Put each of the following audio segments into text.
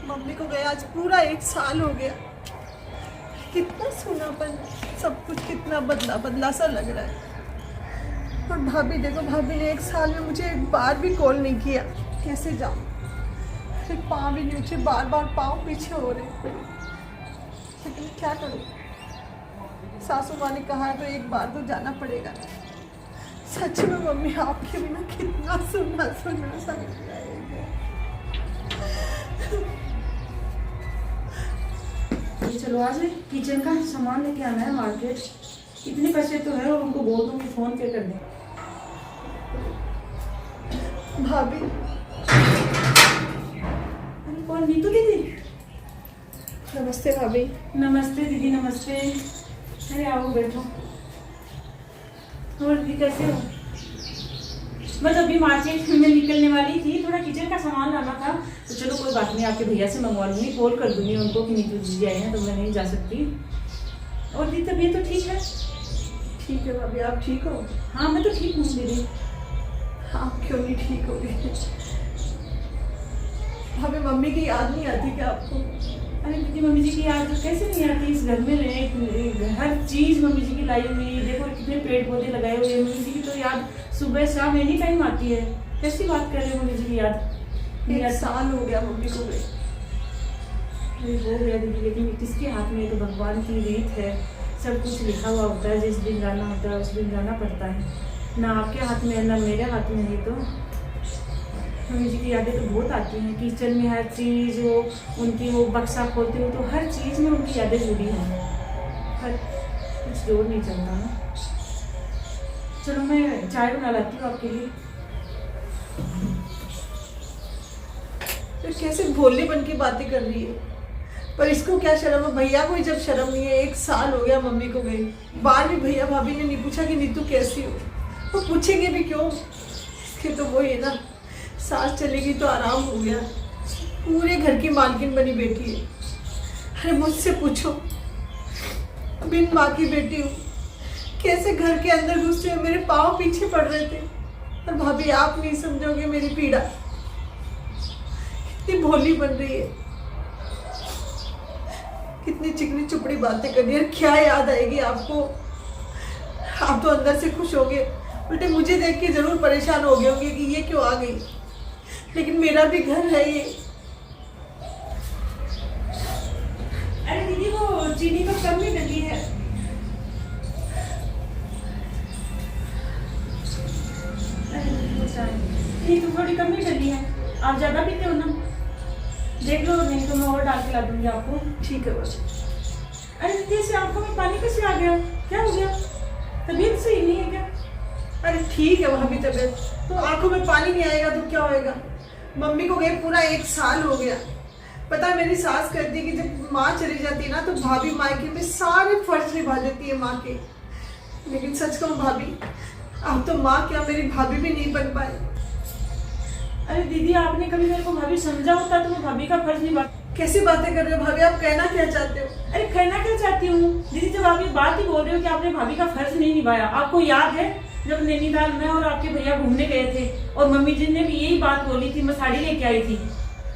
Mummy को गया आज पूरा 1 साल हो गया। कितना सूनापन, सब कुछ कितना बदला बदला सा लग रहा है। और भाभी देखो, भाभी ने 1 साल में मुझे एक बार भी कॉल नहीं किया। कैसे जाऊँ, फिर पाँव भी नीचे, बार बार पाँव पीछे हो रहे, लेकिन क्या करूँ। सासू माँ ने कहा है तो एक बार तो जाना पड़ेगा। सच में मम्मी आपके बिना कितना सुनना सुनना सा लग रहा है। चलो आज किचन का सामान लेके आना है मार्केट। इतने पैसे तो है और उनको बोल दूंगी फोन पे कर दें। भाभी, अरे कौन? नीतू दीदी। नमस्ते भाभी। नमस्ते दीदी, नमस्ते। अरे आओ बैठो। और दीदी कैसे हो? मैं तो अभी मार्केट में निकलने वाली थी, थोड़ा किचन का सामान लाना था, तो चलो कोई बात नहीं, आपके भैया से मंगवा लूंगी, कॉल कर दूंगी उनको कि नीतू दीदी आए हैं तो मैं नहीं जा सकती। और दीदी तबीयत तो ठीक है? ठीक है भाभी, आप ठीक हो? हाँ मैं तो ठीक हूँ दीदी। आप क्यों नहीं ठीक हो गई? भाभी मम्मी की याद नहीं आती क्या आपको? अरे दीदी मम्मी जी की याद तो कैसे नहीं आती? इस घर में हर चीज़ मम्मी जी की लाई हुई, देखो कितने पेड़ पौधे लगाए हुए हैं। मम्मी जी की तो याद सुबह शाम एनी टाइम आती है। कैसी बात कर रहे हो मम्मी जी की याद? 1 साल हो गया मम्मी को गए। हो गया दीदी, लेकिन किसके हाथ में? तो भगवान की रीत है, सब कुछ लिखा हुआ होता है, जिस दिन जाना होता है उस दिन जाना पड़ता है। ना आपके हाथ में है ना मेरे हाथ में है। तो मम्मी जी की यादें तो बहुत आती हैं। किचन में हर चीज़, वो उनकी वो बक्सा खोलते हो तो हर चीज़ में उनकी यादें जुड़ी हैं। हर कुछ जोर नहीं चलता ना। चलो मैं चाय बना लाती हूँ आपके लिए। तो कैसे भोलेपन की बातें कर रही है, पर इसको क्या शर्म है? भैया को जब शर्म नहीं है। 1 साल हो गया मम्मी को गई, बार भी भैया भाभी ने नहीं पूछा कि नीतू कैसी हो। वो पूछेंगे भी क्यों? इसके तो वही है ना, सास चलेगी तो आराम हो गया। पूरे घर की मालकिन बनी बैठी है। अरे मुझसे पूछो, बिन माँ की बेटी हूँ, कैसे घर के अंदर घुसते हुए मेरे पाँव पीछे पड़ रहे थे। और भाभी आप नहीं समझोगे मेरी पीड़ा, कितनी भोली बन रही है, कितनी चिकनी चुपड़ी बातें कर रही है। क्या याद आएगी आपको? आप तो अंदर से खुश होगे, उल्टे मुझे देख के जरूर परेशान हो गए होंगे कि ये क्यों आ गई। लेकिन मेरा भी घर है ये। अरे दीदी वो चीनी तो कम ही लगी है। ये तो थोड़ी कम ही लगी है, आप ज्यादा पीते हो ना? देख लो, नहीं तो मैं और डाल के ला दूंगी आपको। ठीक है बस। अरे दीदी से आंखों में पानी कैसे आ गया? क्या हो गया? तबीयत सही नहीं है क्या? अरे ठीक है भाभी, तबीयत तो आंखों में पानी नहीं आएगा तो क्या होएगा? मम्मी को गए पूरा 1 साल हो गया। पता है मेरी सास कहती है कि जब माँ चली जाती है ना तो भाभी मायके में सारे फर्ज निभा देती है माँ के। लेकिन सच कहूँ भाभी, आप तो माँ क्या मेरी भाभी भी नहीं बन पाए। अरे दीदी आपने कभी मेरे को भाभी समझा होता तो मैं भाभी का फर्ज निभा। कैसी बातें कर रहे हो भाभी? आप कहना क्या चाहते हो? अरे कहना क्या चाहती हूँ दीदी, जब आप ये बात ही बोल रहे हो कि आपने भाभी का फर्ज नहीं निभाया। आपको याद है जब नैनीताल में और आपके भैया घूमने गए थे और मम्मी जी ने भी यही बात बोली थी, मैं साड़ी लेके आई थी।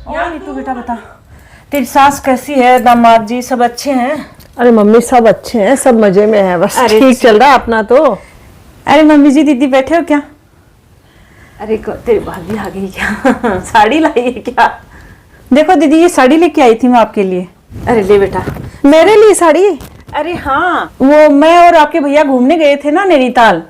याद नहीं? तो बेटा बता, तेरी सास कैसी है? दामाद जी सब अच्छे हैं? अरे मम्मी सब अच्छे हैं, सब मजे में है, बस ठीक चल रहा है अपना तो। अरे मम्मी जी दीदी बैठे हो क्या? अरे तेरी भाभी आ गई क्या? साड़ी लाई है क्या? देखो दीदी ये साड़ी लेके आई थी मैं आपके लिए। अरे ले बेटा। मेरे लिए साड़ी? अरे हाँ, वो मैं और आपके भैया घूमने गए थे ना नैनीताल,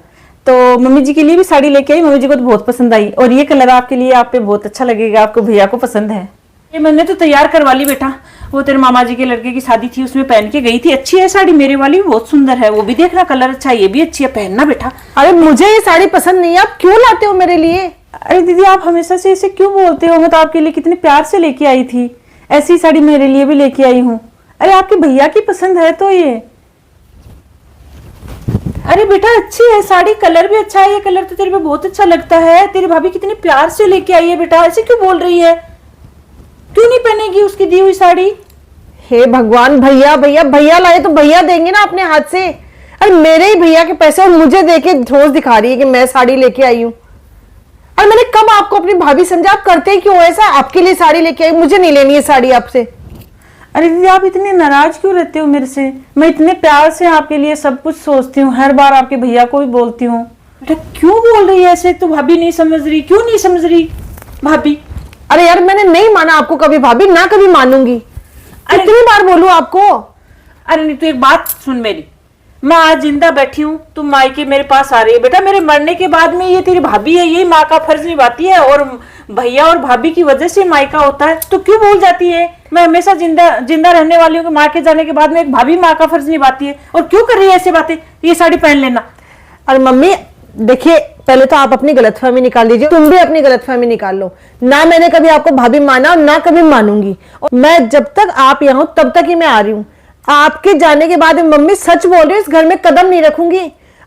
तो मम्मी जी के लिए भी साड़ी लेके आई। मम्मी जी को तो बहुत पसंद आई और ये कलर आपके लिए, आप पे बहुत अच्छा लगेगा, आपको भैया को पसंद है। ये मैंने तो तैयार करवा ली बेटा, वो तेरे मामा जी के लड़के की शादी थी उसमें पहन के गई थी। अच्छी है साड़ी, मेरे वाली भी बहुत सुंदर है, वो भी देखना कलर अच्छा है, ये भी अच्छी है, पहनना बेटा। अरे मुझे ये साड़ी पसंद नहीं है, आप क्यों लाते हो मेरे लिए? अरे दीदी आप हमेशा से ऐसे क्यों बोलते हो? मैं तो आपके लिए कितने प्यार से लेके आई थी, ऐसी साड़ी मेरे लिए भी लेके आई हूँ। अरे आपके भैया की पसंद है तो ये। अरे बेटा अच्छी है साड़ी, कलर भी अच्छा है, ये कलर तो तेरे पे बहुत अच्छा लगता है। तेरी भाभी कितने प्यार से लेके आई है बेटा, ऐसे क्यों बोल रही है? क्यों नहीं पहनेगी उसकी दी हुई साड़ी? हे भगवान, भैया भैया भैया लाए तो भैया देंगे ना अपने हाथ से। अरे मेरे ही भैया के पैसे और मुझे देके रोज दिखा रही है कि मैं साड़ी लेके आई हूँ। और मैंने कब आपको अपनी भाभी समझा? आप करते क्यों ऐसा? आपके लिए साड़ी लेके आई, मुझे नहीं लेनी है साड़ी आपसे। अरे दीदी आप इतने नाराज क्यों रहते हो मेरे से? मैं इतने प्यार से आपके लिए सब कुछ सोचती हूँ, हर बार आपके भैया को भी बोलती हूँ। बेटा क्यों बोल रही है ऐसे? तो भाभी नहीं समझ रही, क्यों नहीं समझ रही भाभी? अरे यार मैंने नहीं माना आपको कभी भाभी, ना कभी मानूंगी। कितनी बार बोलूं आपको? अरे नहीं तो एक बात सुन मेरी, मैं आज जिंदा बैठी हूँ, तुम मायके मेरे पास आ रही है। बेटा मेरे मरने के बाद में ये तेरी भाभी है, यही माँ का फर्ज निभाती है, और भैया और भाभी की वजह से मायका होता है, तो क्यों भूल जाती है? मैं हमेशा जिंदा रहने वाली हूँ कि माँ के जाने के बाद में एक भाभी माँ का फर्ज निभाती है, और क्यों कर रही है ऐसी बातें? ये साड़ी पहन लेना। अरे मम्मी देखिए, पहले तो आप अपनी गलतफहमी निकाल दीजिए, तुम भी अपनी गलतफहमी निकाल लो। ना मैंने कभी आपको भाभी माना और ना कभी मानूंगी, और मैं जब तक आप यहाँ हूं तब तक ही मैं आ रही हूँ। आपके जाने के बाद मम्मी सच बोल रही हूँ, इस घर में कदम नहीं रखूंगी।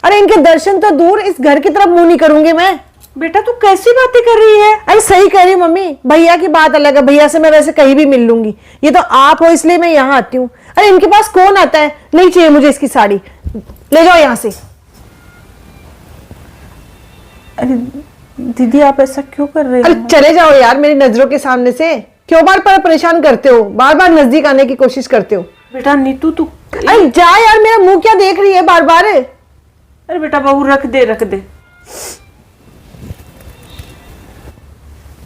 अरे इनके दर्शन तो दूर, इस घर की तरफ मुंह नहीं करूंगी मैं। बेटा तू कैसी बातें कर रही है? अरे सही कह रही हूँ मम्मी, भैया की बात अलग है, भैया से मैं वैसे कहीं भी मिल लूंगी, ये तो आप हो इसलिए मैं यहाँ आती हूँ। अरे इनके पास कौन आता है? नहीं चाहिए मुझे इसकी साड़ी, ले जाओ यहाँ से। अरे दीदी आप ऐसा क्यों कर रहे अरे हो? चले जाओ यार मेरी नजरों के सामने से, क्यों बार बार परेशान करते हो, बार बार नजदीक आने की कोशिश करते हो। बेटा नीतू तू, अरे जा यार, मेरा मुंह क्या देख रही है बार बार? अरे बेटा बहू रख दे।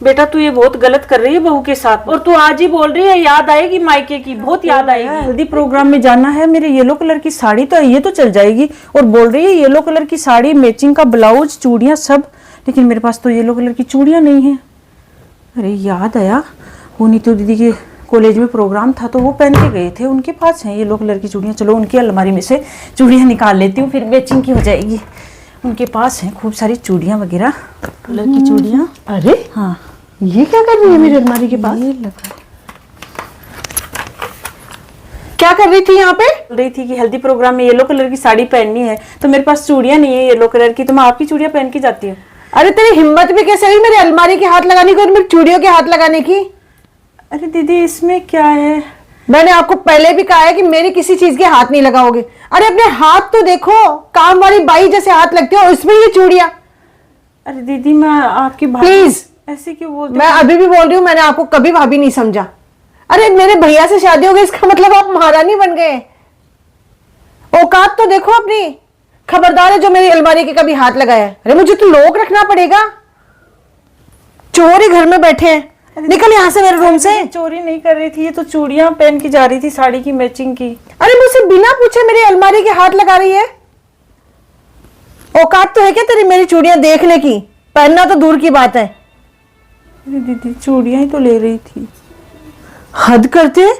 बेटा तू ये बहुत गलत कर रही है बहू के साथ, और तू आज ही बोल रही है याद आएगी मायके की, बहुत याद आएगी। हल्दी प्रोग्राम में जाना है, मेरे येलो कलर की साड़ी तो ये तो चल जाएगी, और बोल रही है येलो कलर की साड़ी, मैचिंग का ब्लाउज, चूड़ियां सब, लेकिन मेरे पास तो येलो कलर की चूड़ियां नहीं है। अरे याद आया, वो नीतू दीदी के कॉलेज में प्रोग्राम था तो वो पहन के गए थे, उनके पास है येलो कलर की चूड़ियां। चलो उनकी अलमारी में से चूड़ियां निकाल लेती हूँ, फिर मैचिंग की हो जाएगी। उनके पास है खूब सारी चूड़ियां वगैरह, कलर की चूड़ियां। अरे हाँ ये क्या कर रही है मेरी अलमारी के पास? ये लगा क्या कर रही थी यहाँ पे? बोल रही थी कि हल्दी प्रोग्राम में येलो कलर की साड़ी पहननी है, तो मेरे पास चूड़ियां नहीं है येलो कलर की, तो मैं आपकी चूड़ियां पहन के जाती हूँ। अरे तेरी हिम्मत भी कैसे हुई मेरी अलमारी के हाथ लगाने की और मेरी चूड़ियों के हाथ लगाने की? अरे दीदी इसमें क्या है? मैंने आपको पहले भी कहा है कि मेरी किसी चीज के हाथ नहीं लगाओगे। अरे अपने हाथ तो देखो, काम वाली बाई जैसे हाथ लगते हो, इसमें ये चूड़ियां। अरे दीदी मैं आपकी प्लीज, ऐसे क्यों बोलते? मैं अभी भी बोल रही हूँ, मैंने आपको कभी भाभी नहीं समझा। अरे मेरे भैया से शादी हो गई, इसका मतलब आप महारानी बन गए? औकात तो देखो अपनी। खबरदार है जो मेरी अलमारी के कभी हाथ लगाया है। अरे मुझे तो लोग रखना पड़ेगा, चोर ही घर में बैठे हैं। निकल यहाँ से मेरे रूम से। चोरी नहीं कर रही थी, ये तो चूड़ियां पहन के जा रही थी, साड़ी की मैचिंग की। अरे मुझसे बिना पूछे मेरी अलमारी के हाथ लगा रही है। औकात तो है क्या तेरी मेरी चूड़ियां देखने की? पहनना तो दूर की बात है। अरे दीदी चूड़ियां ही तो ले रही थी। हद करते हैं,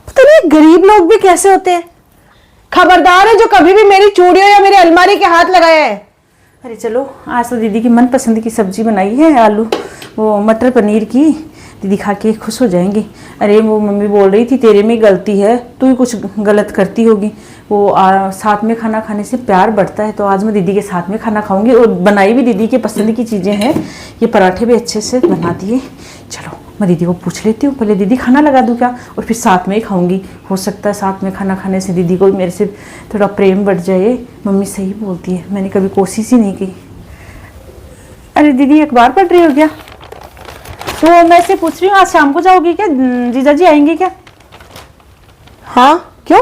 पता नहीं गरीब लोग भी कैसे होते हैं। खबरदार है जो कभी भी मेरी चूड़ियों या मेरी अलमारी के हाथ लगाया है। अरे चलो आज तो दीदी की मनपसंद की सब्जी बनाई है, आलू वो मटर पनीर की, दीदी खा के खुश हो जाएंगे। अरे वो मम्मी बोल रही थी तेरे में गलती है, तू ही कुछ गलत करती होगी। वो साथ में खाना खाने से प्यार बढ़ता है, तो आज मैं दीदी के साथ में खाना खाऊंगी, और बनाई भी दीदी के पसंद की चीज़ें हैं। ये पराठे भी अच्छे से बना दिए। चलो मैं दीदी को पूछ लेती हूँ, पहले दीदी खाना लगा दूँ क्या, और फिर साथ में ही खाऊंगी। हो सकता है साथ में खाना खाने से दीदी को मेरे से थोड़ा प्रेम बढ़ जाए। मम्मी सही बोलती है, मैंने कभी कोशिश ही नहीं की। अरे दीदी अखबार पढ़ रही हो क्या? तो मैं से पूछ रही हूँ आज शाम को जाओगी क्या? जीजा जी आएंगे क्या? हाँ क्यों?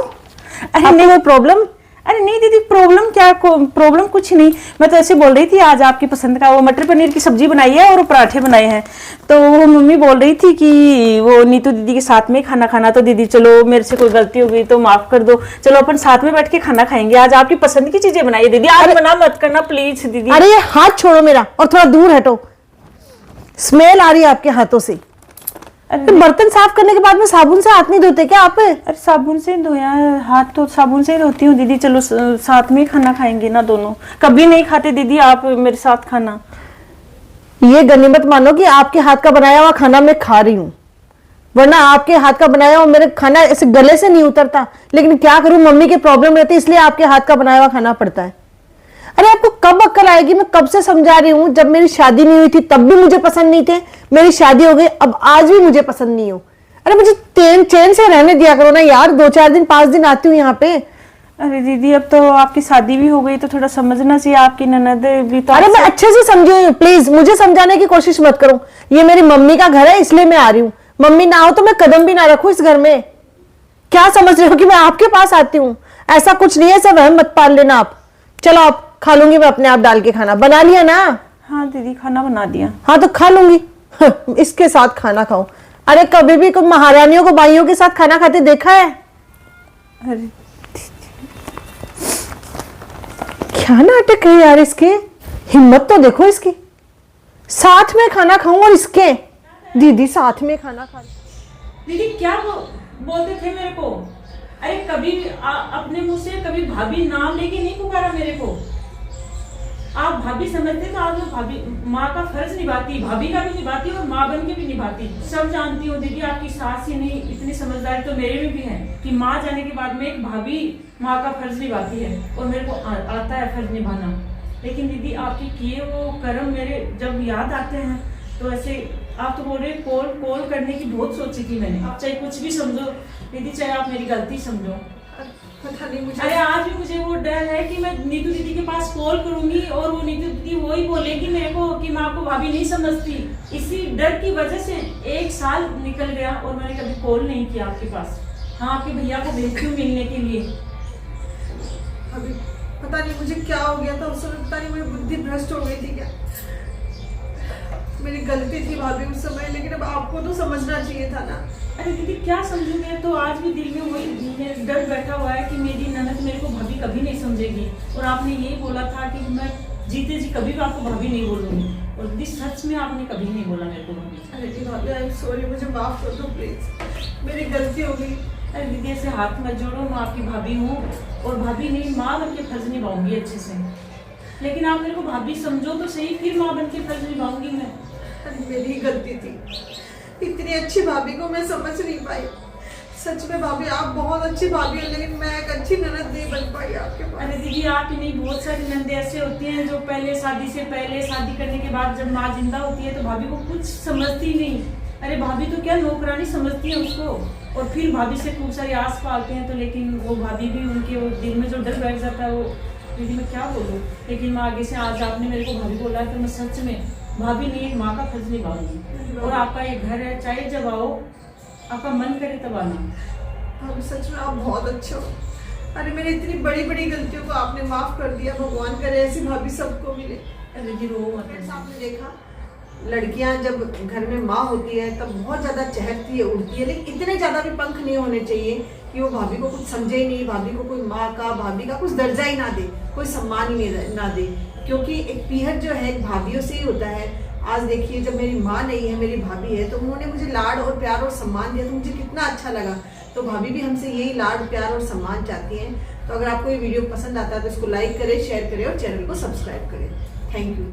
अरे नहीं वो प्रॉब्लम? अरे नहीं दीदी प्रॉब्लम क्या, प्रॉब्लम कुछ नहीं। मैं तो ऐसे बोल रही थी आज आपकी पसंद का वो मटर पनीर की सब्जी बनाई है और पराठे बनाए हैं, तो वो मम्मी बोल रही थी कि वो नीतू दीदी के साथ में खाना खाना। तो दीदी चलो मेरे से कोई गलती हो गई तो माफ कर दो, चलो अपन साथ में बैठ के खाना खाएंगे। आज आपकी पसंद की चीजें बनाई है दीदी, आज मना मत करना प्लीज दीदी। अरे ये हाथ छोड़ो मेरा और थोड़ा दूर हटो, स्मेल आ रही है आपके हाथों से। तो बर्तन साफ करने के बाद में साबुन से हाथ नहीं धोते क्या आप? अरे साबुन से धोया है हाथ, तो साबुन से ही धोती हूँ दीदी। चलो साथ में ही खाना खाएंगे ना दोनों। कभी नहीं खाते दीदी आप मेरे साथ खाना। ये गनीमत मानो कि आपके हाथ का बनाया हुआ खाना मैं खा रही हूँ, वरना आपके हाथ का बनाया हुआ मेरे खाना ऐसे गले से नहीं उतरता। लेकिन क्या करूं, मम्मी के प्रॉब्लम रहती है इसलिए आपके हाथ का बनाया हुआ खाना पड़ता है। अरे आपको कब अक्ल आएगी? मैं कब से समझा रही हूँ, जब मेरी शादी नहीं हुई थी तब भी मुझे पसंद नहीं थे, मेरी शादी हो गई अब आज भी मुझे पसंद नहीं हो। अरे मुझे चैन से रहने दिया करो ना यार, 2-4 दिन 5 दिन आती हूँ यहाँ पे। अरे दीदी अब तो आपकी शादी भी हो गई तो थोड़ा समझना चाहिए, आपकी ननद भी तो अरे मैं अच्छे से समझी हूँ, प्लीज मुझे समझाने की कोशिश मत करो। ये मेरी मम्मी का घर है इसलिए मैं आ रही हूँ। मम्मी ना हो तो मैं कदम भी ना रखूं इस घर में। क्या समझ रहे हो कि मैं आपके पास आती हूँ? ऐसा कुछ नहीं है, सब वहम मत पाल लेना आप। चलो आप खा लूंगी मैं अपने आप डाल के खाना। बना लिया ना? हाँ दीदी खाना बना दिया। हाँ तो खा लूंगी। इसके साथ खाना खाऊं? अरे कभी भी कोई महारानियों को भाइयों के साथ खाना खाते देखा है? अरे क्या नाटक है यार इसके, हिम्मत तो देखो इसकी। साथ में खाना खाऊं और इसके दीदी साथ में खाना खा। दीदी क्या बोलते थे मेरे को? अरे कभी अपने मुंह से कभी भाभी नाम लेके नहीं पुकारा मेरे को। आप भाभी समझते तो आज मैं भाभी माँ का फर्ज निभाती, भाभी का भी निभाती और माँ बन के भी निभाती। सब जानती हूँ दीदी, आपकी सास ही नहीं इतनी समझदारी तो मेरे में भी है कि माँ जाने के बाद में एक भाभी माँ का फर्ज निभाती है और मेरे को आता है फर्ज निभाना। लेकिन दीदी आपके किए वो कर्म मेरे जब याद आते हैं तो ऐसे आप तो बोल रहे कॉल करने की बहुत सोची थी मैंने। आप चाहे कुछ भी समझो दीदी, चाहे आप मेरी गलती समझो। पता नहीं मुझे। अरे आज भी मुझे वो डर है कि मैं नीतू दीदी के पास कॉल करूंगी और वो नीतू दीदी वही बोलेगी मेरे को कि मैं आपको भाभी नहीं समझती। इसी डर की वजह से 1 साल निकल गया और मैंने कभी कॉल नहीं किया आपके पास। हाँ आपके भैया को भेजती हूँ मिलने के लिए। अभी पता नहीं मुझे क्या हो गया था उस समय, पता नहीं मेरी बुद्धि भ्रष्ट हो गई थी क्या। मेरी गलती थी भाभी उस समय, लेकिन अब आपको तो समझना चाहिए था ना। अरे दीदी क्या समझू मैं तो आज भी दिल में वही डर बैठा हुआ है कि मेरी ननद मेरे को भाभी कभी नहीं समझेगी। और आपने यही बोला था कि मैं जीते जी कभी भी आपको भाभी नहीं बोलूंगी, और दीदी सच में आपने कभी नहीं बोला मेरे को भाभी। अरे जी भाभी आई एम सॉरी, मुझे माफ कर दो प्लीज, मेरी गलती हो गई। अरे दीदी ऐसे हाथ मत जोड़ो, मैं आपकी भाभी हूँ और भाभी नहीं माँ बन के फर्ज निभाऊंगी अच्छे से। लेकिन आप मेरे को भाभी समझो तो सही, फिर माँ बन के फर्ज निभाऊंगी मैं। अरे मेरी ही गलती थी, इतनी अच्छी भाभी को मैं समझ नहीं पाई। सच में भाभी आप बहुत अच्छी भाभी हो, लेकिन मैं एक अच्छी ननद नहीं बन पाई आपके पास। अरे दीदी आप ही नहीं, बहुत सारी नंदे ऐसे होती हैं जो पहले शादी से पहले, शादी करने के बाद जब माँ जिंदा होती है तो भाभी को कुछ समझती नहीं। अरे भाभी तो क्या नौकरानी समझती है उसको, और फिर भाभी से खूब सारी आस पालते हैं। तो लेकिन वो भाभी भी उनके वो दिल में जो डर बैठ जाता है वो दीदी मैं क्या बोलूँ। लेकिन मैं आगे से आज आपने मेरे को भाभी बोला है तो मैं सच में भाभी नहीं एक माँ का फर्ज निभाऊंगी। और आपका ये घर है, चाहे जब आओ आपका मन करे तब आना। भाभी सच में आप बहुत अच्छे हो। अरे मेरी इतनी बड़ी बड़ी गलतियों को आपने माफ कर दिया। भगवान करे ऐसी भाभी सबको मिले। अरे जी रो मत। आपने देखा लड़कियां जब घर में माँ होती है तब बहुत ज्यादा चहकती है, उड़ती है, लेकिन इतने ज्यादा भी पंख नहीं होने चाहिए कि वो भाभी को कुछ समझे ही नहीं, भाभी को कोई माँ का, भाभी का कुछ दर्जा ही ना दे, कोई सम्मान ही ना दे। क्योंकि एक पीहर जो है भाभीियों से ही होता है। आज देखिए जब मेरी माँ नहीं है, मेरी भाभी है, तो उन्होंने मुझे लाड और प्यार और सम्मान दिया तो मुझे कितना अच्छा लगा। तो भाभी भी हमसे यही लाड प्यार और सम्मान चाहती हैं। तो अगर आपको ये वीडियो पसंद आता है तो इसको लाइक करें, शेयर करें और चैनल को सब्सक्राइब करें। Thank you.